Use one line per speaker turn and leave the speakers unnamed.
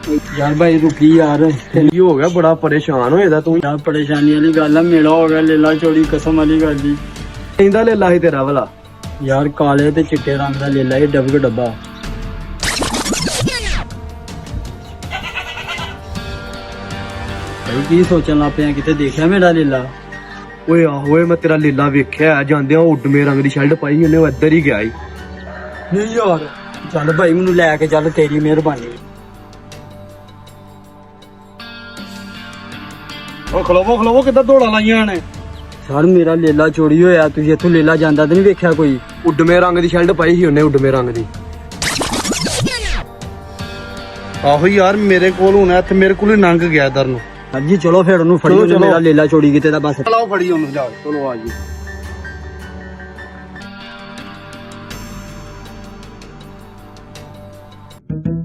यार भाई रुकी यार
ਕੀ ਹੋ ਗਿਆ? ਬੜਾ ਪਰੇਸ਼ਾਨ ਹੋਏਦਾ ਤੂੰ।
यार परेशानी वाली गल है मेला हो गया लीला चोरी कसम वाली गल दी
ਕਹਿੰਦਾ ਲੇਲਾ ਸੀ ਤੇਰਾ ਭਲਾ।
यार काले ते चिट्टे रंग दा लीला ये डब्बे डब्बा भाई की सोचन लग पे किते देखा मेरा लीला
ਓਏ ਆਹੋ ਓਏ ਮੈਂ ਤੇਰਾ ਲੀਲਾ ਵੇਖਿਆ ਜਾਂਦਿਆਂ ਉੱਡਮੇ ਰੰਗ ਦੀ ਸ਼ਰਟ ਪਾਈ ਉਹਨੇ ਉਹ ਇੱਧਰ ਹੀ ਗਿਆ ਈ।
नहीं यार चल भाई मैनू लैके चल तेरी मेहरबानी
ਓ ਖਲੋਵੋ ਕਿੱਦਾਂ ਦੌੜਾਂ ਲਾਈਆਂ ਨੇ।
यार मेरा लीला चोरी होया तुझे इथों लीला जांदा ते नहीं वेख्या कोई
ਉੱਡਮੇ ਰੰਗ ਦੀ ਸ਼ਰਟ ਪਾਈ ਸੀ ਉਹਨੇ ਉੱਡਮੇ ਰੰਗ ਦੀ। ਆਹੋ ਯਾਰ ਮੇਰੇ ਕੋਲ ਹੁਣ ਇੱਥੇ ਮੇਰੇ ਕੋਲ ਹੀ ਲੰਘ ਗਿਆ ਇਧਰ ਨੂੰ।
हाँ जी चलो फिर ओनू फड़ी
चलो।
मेरा लीला चोरी किते दा बस
ਚਲੋ ਫੜੀ ਉਹਨੂੰ ਜਾ ਚਲੋ ਆ ਜੀ।